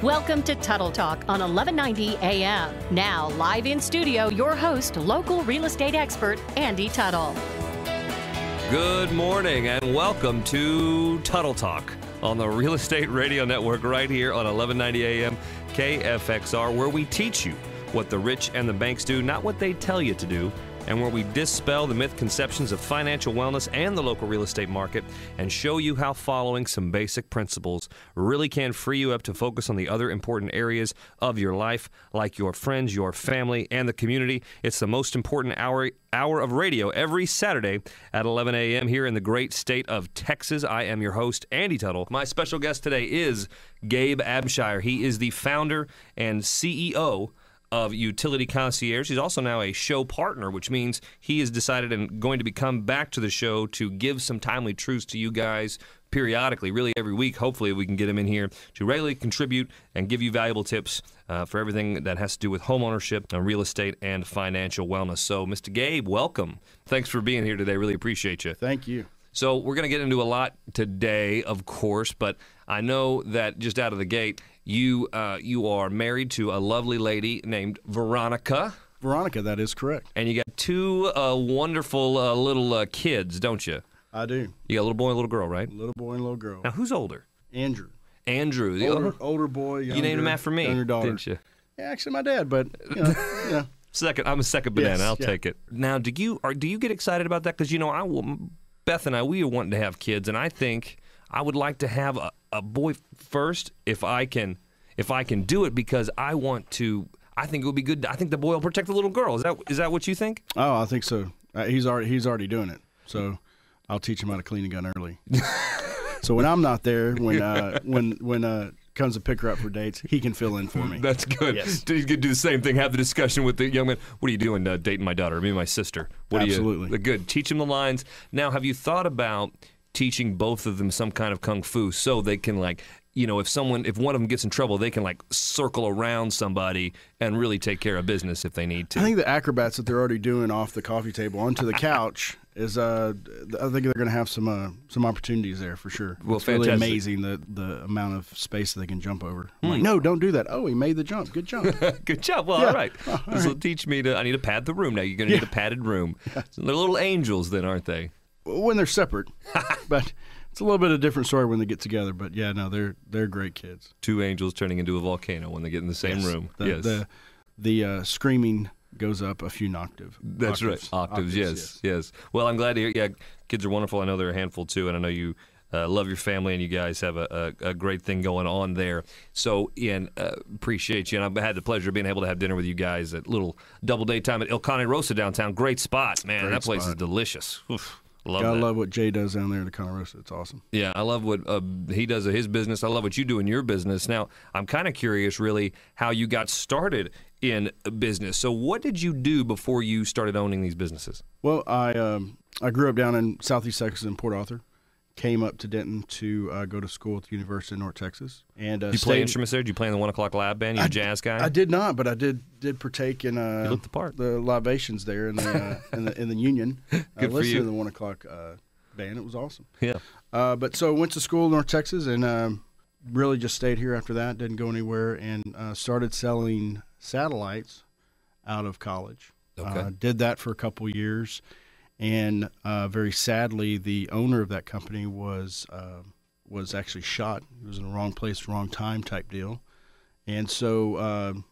Welcome to Tuttle Talk on 1190 AM. Now, live in studio, your host, local real estate expert, Andy Tuttle. Good morning and welcome to Tuttle Talk on the Real Estate Radio Network right here on 1190 AM KFXR, where we teach you what the rich and the banks do, not what they tell you to do, and where we dispel the misconceptions of financial wellness and the local real estate market and show you how following some basic principles really can free you up to focus on the other important areas of your life, like your friends, your family, and the community. It's the most important hour of radio every Saturday at 11 a.m. here in the great state of Texas. I am your host, Andy Tuttle. My special guest today is Gabe Abshire. He is the founder and CEO of Utility Concierge. He's also now a show partner, which means he has decided and going to come back to the show to give some timely truths to you guys periodically, really every week. Hopefully we can get him in here to regularly contribute and give you valuable tips for everything that has to do with homeownership, real estate, and financial wellness. So, Mr. Gabe, welcome. Thanks for being here today. Really appreciate you. Thank you. So we're going to get into a lot today, of course, but I know that just out of the gate, you are married to a lovely lady named Veronica. Veronica, that is correct. And you got two wonderful little kids, don't you? I do. You got a little boy and a little girl, right? Little boy and little girl. Now, who's older? Andrew. Andrew. The older boy, younger, you named him after me, younger daughter. didn't you? Yeah, actually, my dad, but, you know. I'm a second banana. Yes, I'll take it. Now, do you get excited about that? Because, Beth and I, we are wanting to have kids, and I think I would like to have a boy first if I can do it, because I think it would be good. I think the boy will protect the little girl. Is that what you think? Oh, I think so. He's already doing it. So I'll teach him how to clean a gun early. So when I'm not there, when comes to pick her up for dates, he can fill in for me. That's good. Yes. He's going to do the same thing, have the discussion with the young man. What are you doing dating my daughter? Me and my sister. Absolutely. Good. Teach them the lines. Now, have you thought about teaching both of them some kind of kung fu so they can, if one of them gets in trouble, they can circle around somebody and really take care of business if they need to? I think the acrobats that they're already doing off the coffee table onto the couch is I think they're going to have some opportunities there for sure. Well, it's fantastic. Really amazing the amount of space that they can jump over. I'm like, no, don't do that. Oh, he made the jump. Good jump. Good job. Well, yeah. All right. All This will right. teach me I need to pad the room now. You're going to need a padded room. Yeah. So they're little angels then, aren't they? When they're separate, but it's a little bit of a different story when they get together. But yeah, no, they're great kids. Two angels turning into a volcano when they get in the same room. The screaming goes up a few octaves. That's right. Octaves, yes. Well, I'm glad to hear. Yeah, kids are wonderful. I know they're a handful too, and I know you love your family, and you guys have a great thing going on there. So, Ian, appreciate you. And I've had the pleasure of being able to have dinner with you guys at little double day time at Il Cane Rosa downtown. Great spot, man. That place is delicious. Oof. Gotta love what Jay does down there in the Cane Rosa. It's awesome. Yeah, I love what he does at his business. I love what you do in your business. Now, I'm kind of curious, really, how you got started in business. So what did you do before you started owning these businesses? Well, I grew up down in Southeast Texas in Port Arthur. Came up to Denton to go to school at the University of North Texas. And you play instruments there? Did you play in the 1 o'clock lab band? You a jazz guy? I did not, but I did partake in you looked the part. The libations there in the in the Union. Good for you. To the 1 o'clock band. It was awesome. Yeah. But so went to school in North Texas and really just stayed here after that. Didn't go anywhere and started selling satellites out of college. Okay. Did that for a couple years. And very sadly, the owner of that company was actually shot. He was in the wrong place, wrong time type deal. And so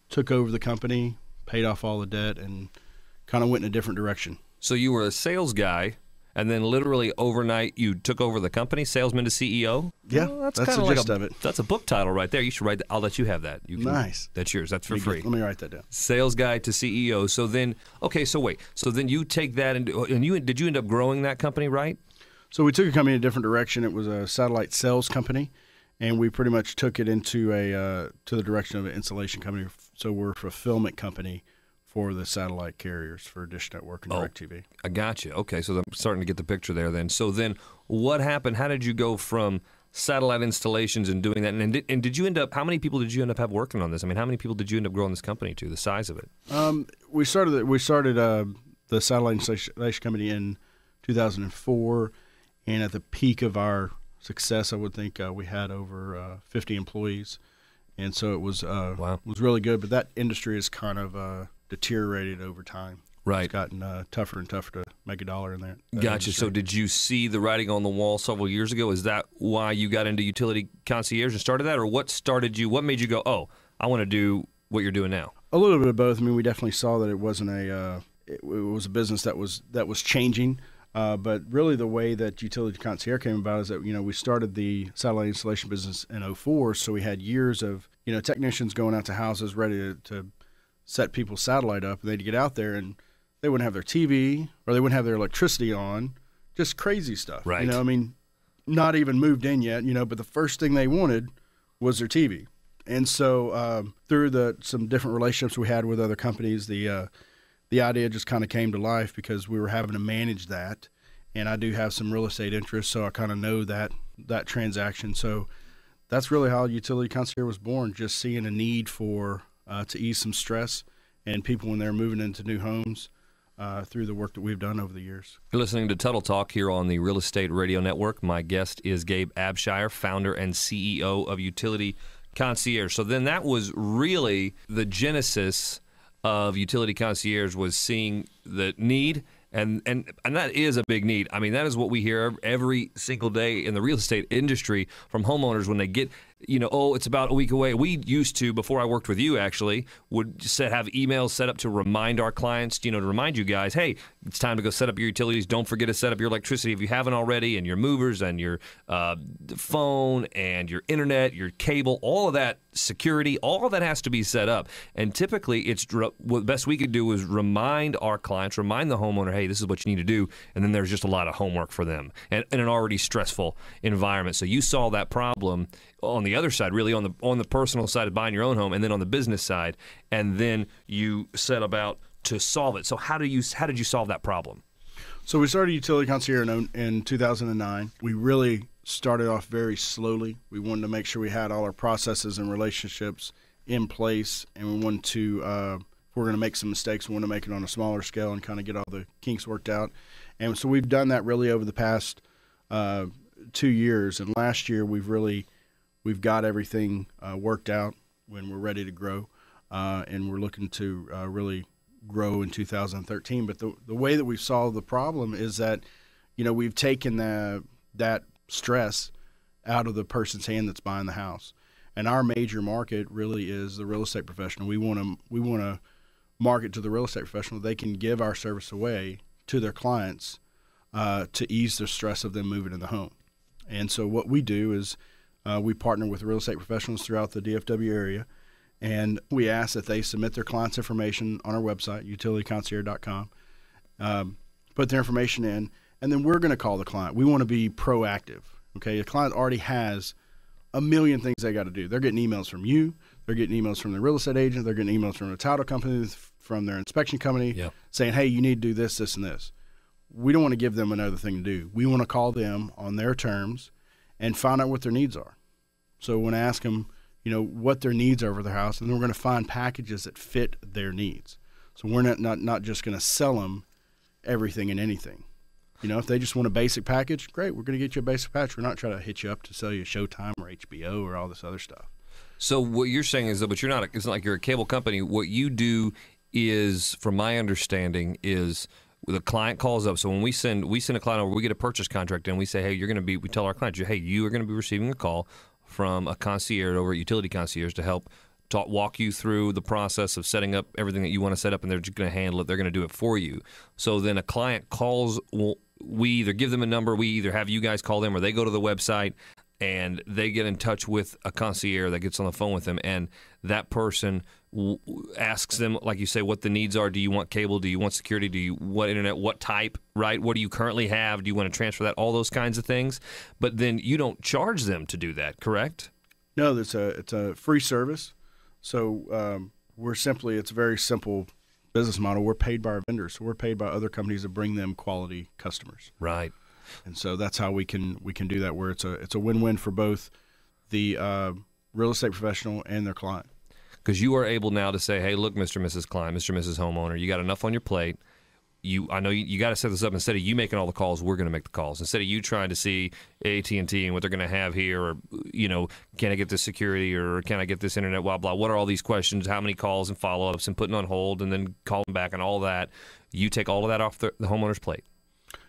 took over the company, paid off all the debt, and kind of went in a different direction. So you were a sales guy, and then literally overnight you took over the company, salesman to CEO? Yeah, well, that's kind the of gist of it. That's a book title right there. You should write that. I'll let you have that. Nice. That's yours. That's for free. Let me write that down. Sales guy to CEO. So then, so then you take that and did you end up growing that company, right? So we took a company in a different direction. It was a satellite sales company, and we pretty much took it into to the direction of an installation company. So we're a fulfillment company for the satellite carriers for Dish Network and DirecTV. I got you. Okay, so I'm starting to get the picture there then. So then what happened? How did you go from satellite installations and doing that? And did you end up, how many people did you end up have working on this? I mean, how many people did you end up growing this company to, the size of it? We started the satellite installation company in 2004, and at the peak of our success, I would think we had over 50 employees. And so it was Wow. was really good. But that industry has kind of deteriorated over time. Right. It's gotten tougher and tougher to make a dollar in that Gotcha. industry. So did you see the writing on the wall several years ago? Is that why you got into utility concierge and started that? Or what made you go, oh, I want to do what you're doing now? A little bit of both. I mean, we definitely saw that it wasn't it was a business that was changing. But really the way that utility concierge came about is that, we started the satellite installation business in 2004. So we had years of, technicians going out to houses ready to set people's satellite up. And they'd get out there and they wouldn't have their TV or they wouldn't have their electricity on, just crazy stuff. Right. Not even moved in yet, but the first thing they wanted was their TV. And so through some different relationships we had with other companies, the idea just kind of came to life because we were having to manage that. And I do have some real estate interests, so I kind of know that transaction. So that's really how utility concierge was born, just seeing a need to ease some stress and people when they're moving into new homes. Through the work that we've done over the years. You're listening to Tuttle Talk here on the Real Estate Radio Network. My guest is Gabe Abshire, founder and CEO of Utility Concierge. So then that was really the genesis of Utility Concierge, was seeing the need, and that is a big need. I mean, that is what we hear every single day in the real estate industry from homeowners when they get, it's about a week away. We used to, before I worked with you actually, would have emails set up to remind our clients, to remind you guys, hey, it's time to go set up your utilities. Don't forget to set up your electricity if you haven't already, and your movers and your phone and your internet, your cable, all of that security, all of that has to be set up. And typically, what the best we could do is remind our clients, remind the homeowner, hey, this is what you need to do. And then there's just a lot of homework for them and in an already stressful environment. So you saw that problem on the other side, really on the personal side of buying your own home, and then on the business side, and then you set about to solve it. So how did you solve that problem? So we started Utility Concierge in 2009. We really started off very slowly. We wanted to make sure we had all our processes and relationships in place, and we wanted to, if we're going to make some mistakes, we want to make it on a smaller scale and kind of get all the kinks worked out. And so we've done that really over the past 2 years. And last year we've got everything worked out when we're ready to grow, and we're looking to really grow in 2013. But the way that we've solved the problem is that, we've taken that stress out of the person's hand that's buying the house. And our major market really is the real estate professional. We want to market to the real estate professional. They can give our service away to their clients to ease the stress of them moving in the home. And so what we do is we partner with real estate professionals throughout the DFW area, and we ask that they submit their client's information on our website, utilityconcierge.com, put their information in, and then we're going to call the client. We want to be proactive. Okay, the client already has a million things they got to do. They're getting emails from you. They're getting emails from the real estate agent. They're getting emails from the title company, from their inspection company, saying, hey, you need to do this, this, and this. We don't want to give them another thing to do. We want to call them on their terms and find out what their needs are. So we're going to ask them, what their needs are for their house, and then we're going to find packages that fit their needs. So we're not just going to sell them everything and anything. If they just want a basic package, great, we're going to get you a basic package. We're not trying to hit you up to sell you Showtime or HBO or all this other stuff. So what you're saying is, but it's not like you're a cable company. What you do is, from my understanding, is the client calls up. So when we send a client over, we get a purchase contract and we say, hey, we tell our client, hey, you are going to be receiving a call from a concierge over at Utility Concierge to help walk you through the process of setting up everything that you want to set up, and they're just going to handle it. They're going to do it for you. So then a client calls, we either give them a number, we either have you guys call them, or they go to the website and they get in touch with a concierge that gets on the phone with them, and that person asks them, like you say, what the needs are. Do you want cable? Do you want security? Do you want internet? What type, right? What do you currently have? Do you want to transfer that? All those kinds of things. But then you don't charge them to do that, correct? No, it's a free service. So it's a very simple business model. We're paid by our vendors, so we're paid by other companies that bring them quality customers. Right. And so that's how we can do that, where it's a win-win for both the real estate professional and their client. Because you are able now to say, hey, look, Mr. and Mrs. Client, Mr. and Mrs. Homeowner, you got enough on your plate. I know you got to set this up. Instead of you making all the calls, we're going to make the calls. Instead of you trying to see AT&T and what they're going to have here, or can I get this security, or can I get this internet, blah blah. What are all these questions? How many calls and follow-ups and putting on hold and then calling back and all that? You take all of that off the homeowner's plate.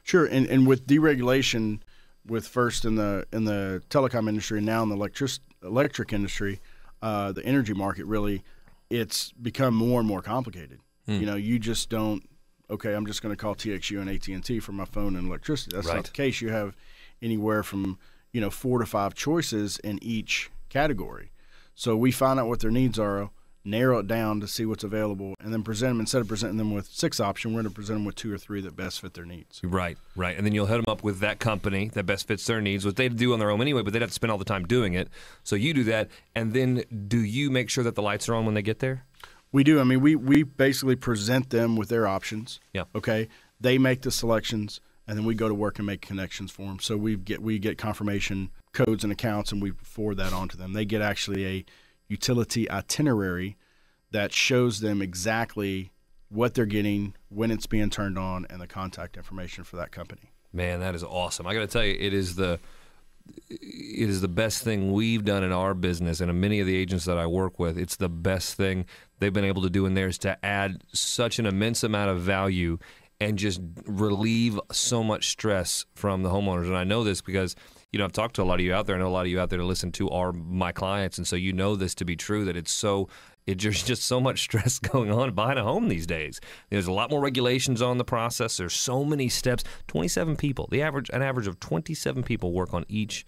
Sure, and with deregulation, with first in the telecom industry and now in the electric industry, the energy market really, it's become more and more complicated. You just don't. Okay, I'm just going to call TXU and AT&T for my phone and electricity. That's not the case. You have anywhere from 4 to 5 choices in each category. So we find out what their needs are, narrow it down to see what's available, and then present them. Instead of presenting them with 6 options, we're going to present them with 2 or 3 that best fit their needs. Right. And then you'll hit them up with that company that best fits their needs, what they do on their own anyway, but they'd have to spend all the time doing it. So you do that, and then do you make sure that the lights are on when they get there? We do. I mean, we basically present them with their options. Yeah. Okay. They make the selections, and then we go to work and make connections for them. So we get confirmation codes and accounts, and we forward that on to them. They get actually a utility itinerary that shows them exactly what they're getting, when it's being turned on, and the contact information for that company. Man, that is awesome. I got to tell you, it is the best thing we've done in our business, and in many of the agents that I work with, it's the best thing they've been able to do in theirs to add such an immense amount of value and just relieve so much stress from the homeowners. And I know this because, I've talked to a lot of you out there. I know a lot of you out there to listen to are my clients, and so you know this to be true, that there's just so much stress going on buying a home these days. There's a lot more regulations on the process. There's so many steps. 27 people. An average of 27 people work on each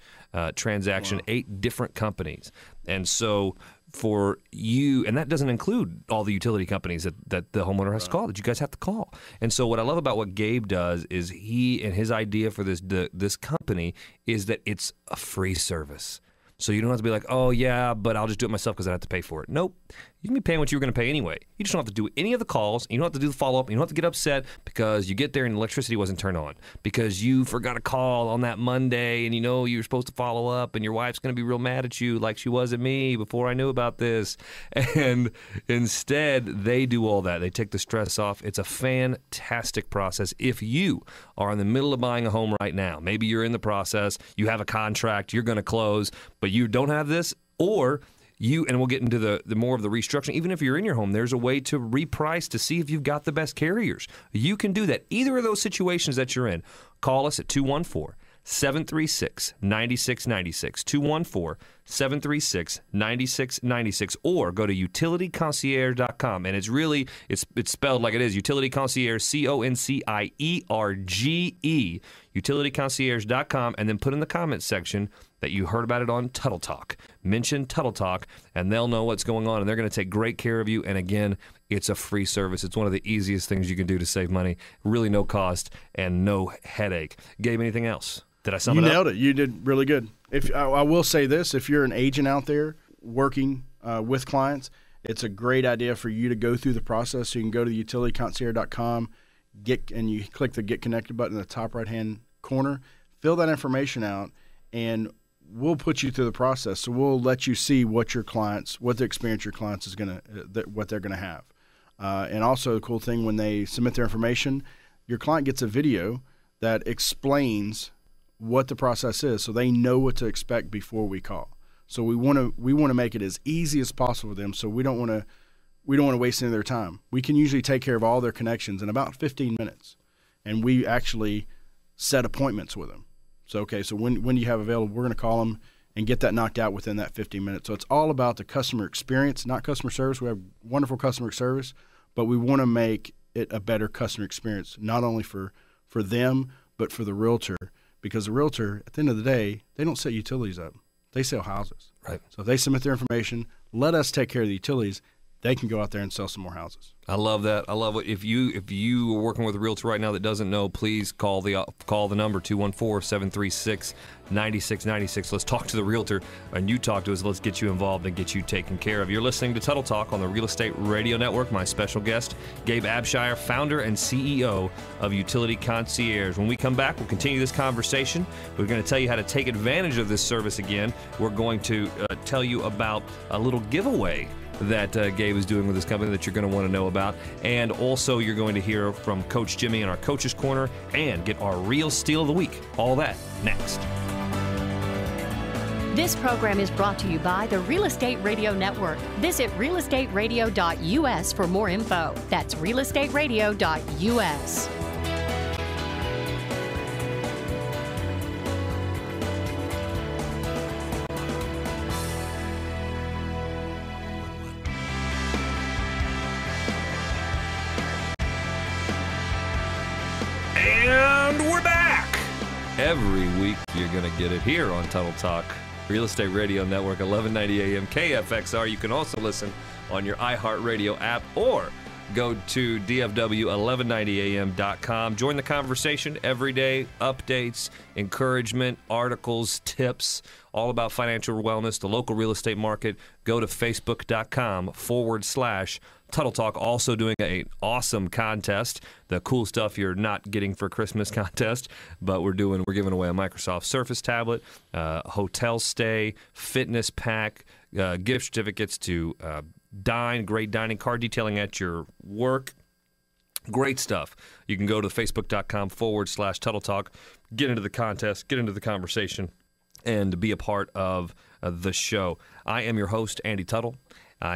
transaction, 8 different companies. And so for you, and that doesn't include all the utility companies that the homeowner has to call, that you guys have to call. And so what I love about what Gabe does is his idea for this company is that it's a free service. So you don't have to be like, oh, yeah, but I'll just do it myself because I have to pay for it. Nope. You can be paying what you were going to pay anyway. You just don't have to do any of the calls. You don't have to do the follow-up. You don't have to get upset because you get there and the electricity wasn't turned on, because you forgot a call on that Monday and you know you were supposed to follow up, and your wife's going to be real mad at you like she was at me before I knew about this. And instead, they do all that. They take the stress off. It's a fantastic process. If you are in the middle of buying a home right now, maybe you're in the process, you have a contract, you're going to close, but you don't have this, or and we'll get into the more of the restructuring. Even if you're in your home, there's a way to reprice to see if you've got the best carriers. You can do that. Either of those situations that you're in, call us at 214-736-9696, 214-736-9696, or go to utilityconcierge.com. And it's spelled like it is, Utility Concierge, CONCIERGE, utilityconcierge.com, and then put in the comments section that you heard about it on Tuttle Talk. Mention Tuttle Talk, and they'll know what's going on, and they're going to take great care of you. And again, it's a free service. It's one of the easiest things you can do to save money. Really no cost and no headache. Gabe, anything else? Did I sum it up? You nailed it. You did really good. I will say this, if you're an agent out there working with clients, it's a great idea for you to go through the process. So you can go to the utilityconcierge.com, and you click the Get Connected button in the top right-hand corner, fill that information out, and we'll put you through the process. So we'll let you see what the experience your clients is what they're gonna have. And also the cool thing, when they submit their information, your client gets a video that explains what the process is, so they know what to expect before we call. So we want to make it as easy as possible for them. So we don't want to waste any of their time. We can usually take care of all their connections in about 15 minutes, and we actually set appointments with them. So when you have available, we're going to call them and get that knocked out within that 15 minutes. So it's all about the customer experience, not customer service. We have wonderful customer service, but we want to make it a better customer experience, not only for them, but for the realtor. Because the realtor, at the end of the day, they don't set utilities up. They sell houses. Right. So if they submit their information, let us take care of the utilities. They can go out there and sell some more houses. I love that. I love it. If you are working with a realtor right now that doesn't know, please call the number 214-736-9696. Let's talk to the realtor, and you talk to us. Let's get you involved and get you taken care of. You're listening to Tuttle Talk on the Real Estate Radio Network. My special guest, Gabe Abshire, founder and CEO of Utility Concierge. When we come back, we'll continue this conversation. We're going to tell you how to take advantage of this service again. We're going to tell you about a little giveaway that Gabe is doing with his company that you're going to want to know about. And also, you're going to hear from Coach Jimmy in our Coach's Corner and get our Real Steal of the Week. All that next. This program is brought to you by the Real Estate Radio Network. Visit realestateradio.us for more info. That's realestateradio.us. And we're back. Every week you're going to get it here on Tuttle Talk, Real Estate Radio Network, 1190 AM KFXR. You can also listen on your iHeartRadio app or go to DFW1190am.com. Join the conversation every day. Updates, encouragement, articles, tips, all about financial wellness, the local real estate market. Go to facebook.com/Tuttle Talk. Also doing an awesome contest, the cool stuff you're not getting for Christmas contest, but we're giving away a Microsoft Surface tablet, hotel stay, fitness pack, gift certificates to great dining, car detailing at your work. Great stuff. You can go to facebook.com/Tuttle Talk, get into the contest, get into the conversation, and be a part of the show. I am your host, Andy Tuttle.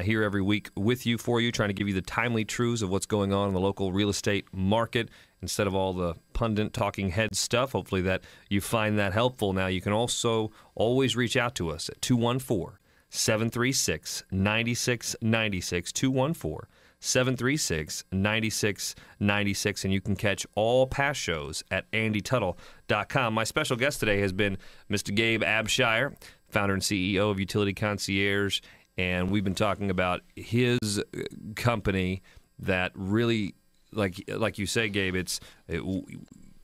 Here every week with you, for you, trying to give you the timely truths of what's going on in the local real estate market instead of all the pundit talking head stuff. Hopefully that you find that helpful. Now, you can also always reach out to us at 214-736-9696, 214-736-9696, and you can catch all past shows at andytuttle.com. My special guest today has been Mr. Gabe Abshire, founder and CEO of Utility Concierge, and we've been talking about his company that really, like you say, Gabe,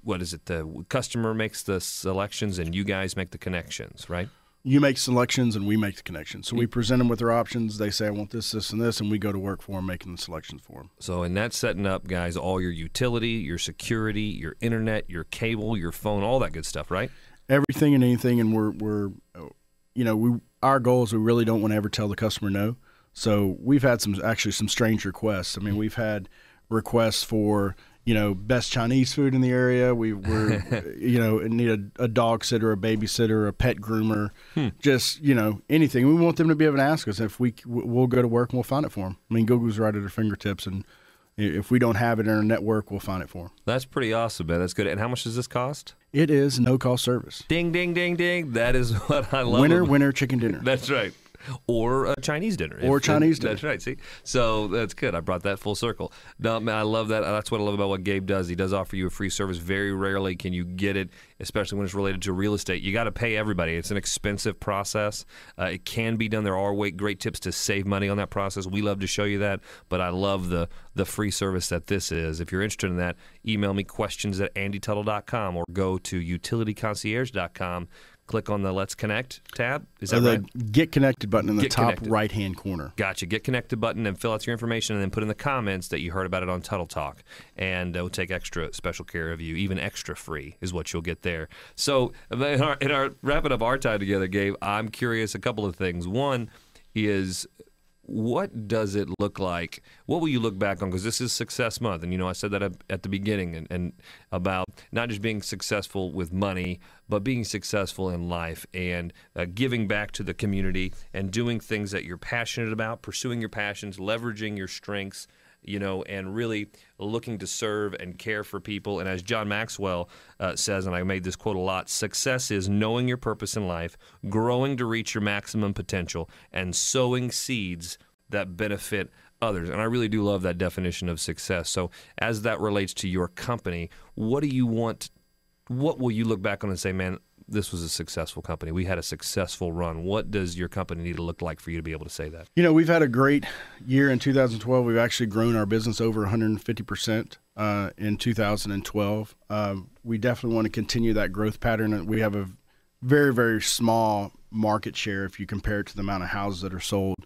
what is it? The customer makes the selections and you guys make the connections, right? You make selections and we make the connections. So we present them with their options. They say, I want this, this, and this, and we go to work for them, making the selections for them. So in that setting up, guys, all your utility, your security, your internet, your cable, your phone, all that good stuff, right? Everything and anything, and we're our goal is we really don't want to ever tell the customer no. So we've had some strange requests. I mean, we've had requests for, best Chinese food in the area. We're need a dog sitter, a babysitter, a pet groomer, just, anything. We want them to be able to ask us if we'll go to work and we'll find it for them. I mean, Google's right at their fingertips, and if we don't have it in our network, we'll find it for them. That's pretty awesome, man. That's good. And how much does this cost? It is no-cost service. Ding, ding, ding, ding. That is what I love. Winner, chicken dinner. That's right. Or a Chinese dinner. Chinese dinner. That's right. See? So that's good. I brought that full circle. No, man, I love that. That's what I love about what Gabe does. He does offer you a free service. Very rarely can you get it, especially when it's related to real estate. You got to pay everybody. It's an expensive process. It can be done. There are great tips to save money on that process. We love to show you that, but I love the free service that this is. If you're interested in that, email me questions@andytuttle.com or go to utilityconcierge.com. Click on the Let's Connect tab. Is that right? The Get Connected button in the top right-hand corner. Gotcha. Get Connected button and fill out your information and then put in the comments that you heard about it on Tuttle Talk. And we'll take extra special care of you. Even extra free is what you'll get there. So in our wrapping up our time together, Gabe, I'm curious a couple of things. One is, what does it look like? What will you look back on? Because this is Success Month. And, I said that at the beginning and about not just being successful with money, but being successful in life and giving back to the community and doing things that you're passionate about, pursuing your passions, leveraging your strengths, and really looking to serve and care for people. And as John Maxwell says, and I made this quote a lot, success is knowing your purpose in life, growing to reach your maximum potential, and sowing seeds that benefit others. And I really do love that definition of success. So as that relates to your company, what do you want? What will you look back on and say, man, this was a successful company. We had a successful run. What does your company need to look like for you to be able to say that? We've had a great year in 2012. We've actually grown our business over 150% in 2012. We definitely want to continue that growth pattern. We have a very, very small market share if you compare it to the amount of houses that are sold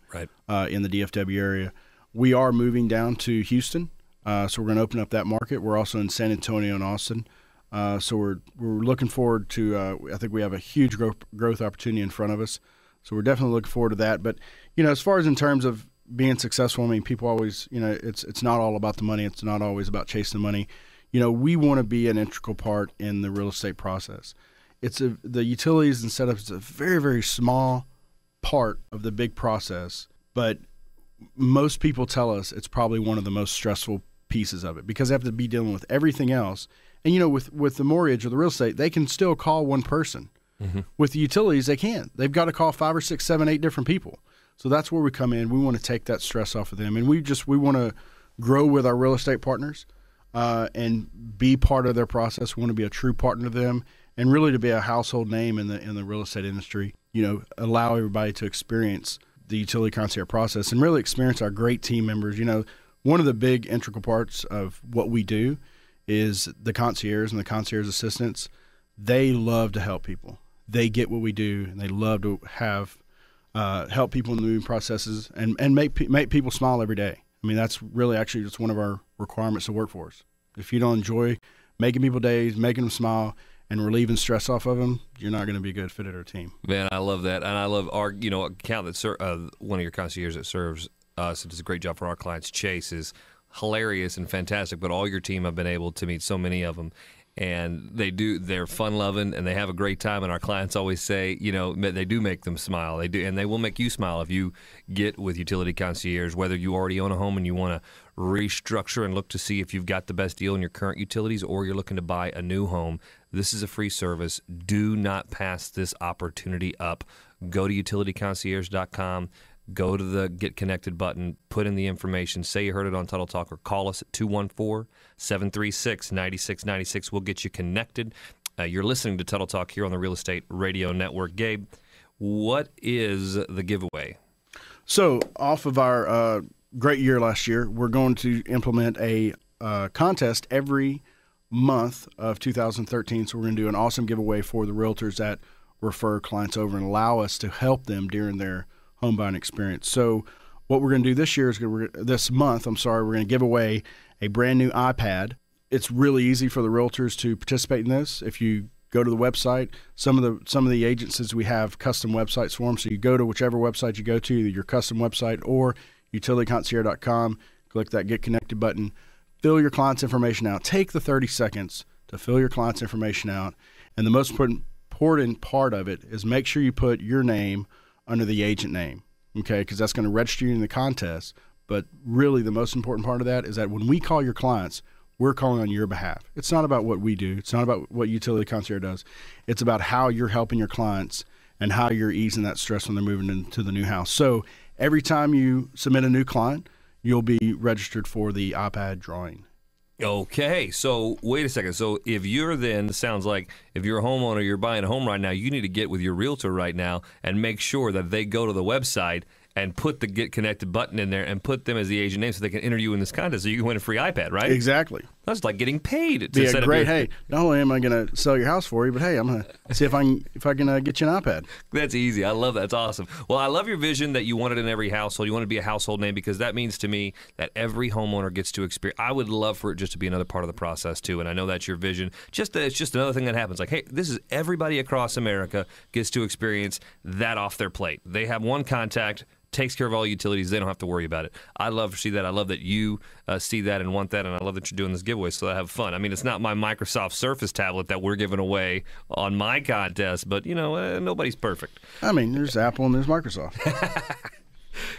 in the DFW area. We are moving down to Houston, so we're going to open up that market. We're also in San Antonio and Austin. So we're looking forward to, I think we have a huge growth opportunity in front of us. So we're definitely looking forward to that. But, as far as in terms of being successful, I mean, people always, it's not all about the money. It's not always about chasing the money. We want to be an integral part in the real estate process. The utilities and setups is a very, very small part of the big process, but most people tell us it's probably one of the most stressful pieces of it because they have to be dealing with everything else. And, with the mortgage or the real estate, they can still call one person. Mm-hmm. With the utilities, they can't. They've got to call 5 or 6, 7, 8 different people. So that's where we come in. We want to take that stress off of them. And we want to grow with our real estate partners and be part of their process. We want to be a true partner to them and really to be a household name in the real estate industry. Allow everybody to experience the utility concierge process and really experience our great team members. One of the big integral parts of what we do is the concierge and the concierge assistants. They love to help people. They get what we do, and they love to have help people in the moving processes and make people smile every day. I mean, that's really actually just one of our requirements to work for us. If you don't enjoy making people days, making them smile, and relieving stress off of them, you're not going to be a good fit at our team. Man, I love that, and I love our account that one of your concierges that serves us and does a great job for our clients. Chase is hilarious and fantastic, but all your team, I've been able to meet so many of them. And they're fun-loving, and they have a great time. And our clients always say, they do make them smile. They do, and they will make you smile if you get with Utility Concierge, whether you already own a home and you want to restructure and look to see if you've got the best deal in your current utilities, or you're looking to buy a new home. This is a free service. Do not pass this opportunity up. Go to utilityconcierge.com. Go to the Get Connected button, put in the information, say you heard it on Tuttle Talk, or call us at 214-736-9696. We'll get you connected. You're listening to Tuttle Talk here on the Real Estate Radio Network. Gabe, what is the giveaway? So, off of our great year last year, we're going to implement a contest every month of 2013. So we're going to do an awesome giveaway for the realtors that refer clients over and allow us to help them during their home buying experience. So what we're going to do this year is we're going to give away a brand new iPad. It's really easy for the realtors to participate in this. If you go to the website, some of the agencies, we have custom websites for them. So you go to whichever website you go to, either your custom website or utilityconcierge.com, click that Get Connected button, fill your client's information out. Take the 30 seconds to fill your client's information out. And the most important part of it is make sure you put your name under the agent name, okay, because that's going to register you in the contest. But really the most important part of that is that when we call your clients, we're calling on your behalf. It's not about what we do. It's not about what Utility Concierge does. It's about how you're helping your clients and how you're easing that stress when they're moving into the new house. So every time you submit a new client, you'll be registered for the iPad drawing. Okay, so wait a second. So if you're sounds like if you're a homeowner, you're buying a home right now, you need to get with your realtor right now and make sure that they go to the website and put the Get Connected button in there and put them as the agent name so they can enter you in this contest so you can win a free iPad, right? Exactly. That's like getting paid. Be a great, hey, not only am I going to sell your house for you, but hey, I'm going to see if I can get you an iPad. That's easy. I love that. That's awesome. Well, I love your vision that you want it in every household. You want to be a household name because that means to me that every homeowner gets to experience. I would love for it just to be another part of the process too, and I know that's your vision. Just that it's just another thing that happens. Like, hey, this is everybody across America gets to experience that off their plate. They have one contact, takes care of all utilities. They don't have to worry about it. I love to see that. I love that you see that and want that, and I love that you're doing this giveaway so I have fun. I mean, it's not my Microsoft Surface tablet that we're giving away on my contest, but, nobody's perfect. I mean, there's Apple and there's Microsoft.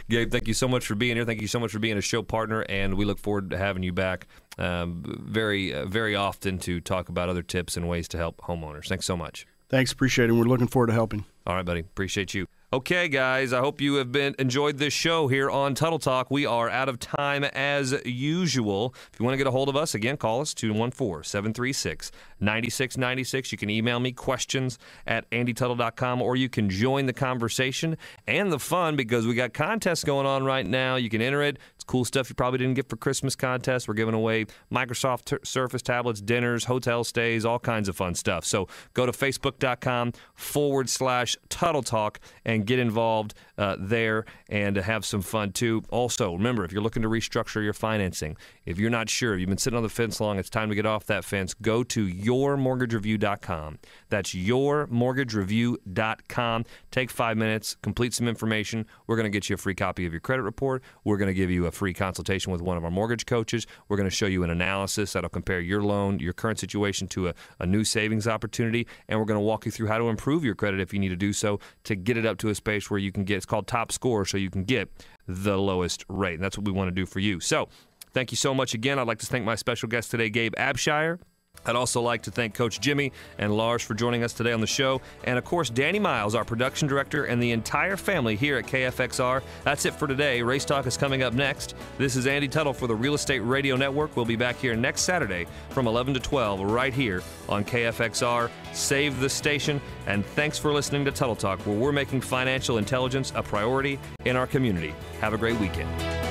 Gabe, thank you so much for being here. Thank you so much for being a show partner, and we look forward to having you back very, very often to talk about other tips and ways to help homeowners. Thanks so much. Thanks. Appreciate it. We're looking forward to helping. All right, buddy. Appreciate you. Okay, guys, I hope you have enjoyed this show here on Tuttle Talk. We are out of time as usual. If you want to get a hold of us, again, call us 214-736-9696. You can email me questions at andytuttle.com, or you can join the conversation and the fun because we got contests going on right now. You can enter it. It's cool stuff you probably didn't get for Christmas contests. We're giving away Microsoft Surface tablets, dinners, hotel stays, all kinds of fun stuff. So go to facebook.com/Tuttle Talk and and get involved there and have some fun too. Also, remember, if you're looking to restructure your financing, if you're not sure, you've been sitting on the fence long, it's time to get off that fence, go to yourmortgagereview.com. That's yourmortgagereview.com. Take 5 minutes, complete some information. We're going to get you a free copy of your credit report. We're going to give you a free consultation with one of our mortgage coaches. We're going to show you an analysis that'll compare your loan, your current situation to a new savings opportunity, and we're going to walk you through how to improve your credit if you need to do so to get it up to a space where you can get, it's called top score, so you can get the lowest rate. And that's what we want to do for you. So thank you so much again. I'd like to thank my special guest today, Gabe Abshire. I'd also like to thank Coach Jimmy and Lars for joining us today on the show. And, of course, Danny Miles, our production director, and the entire family here at KFXR. That's it for today. Race Talk is coming up next. This is Andy Tuttle for the Real Estate Radio Network. We'll be back here next Saturday from 11 to 12 right here on KFXR. Save the station. And thanks for listening to Tuttle Talk, where we're making financial intelligence a priority in our community. Have a great weekend.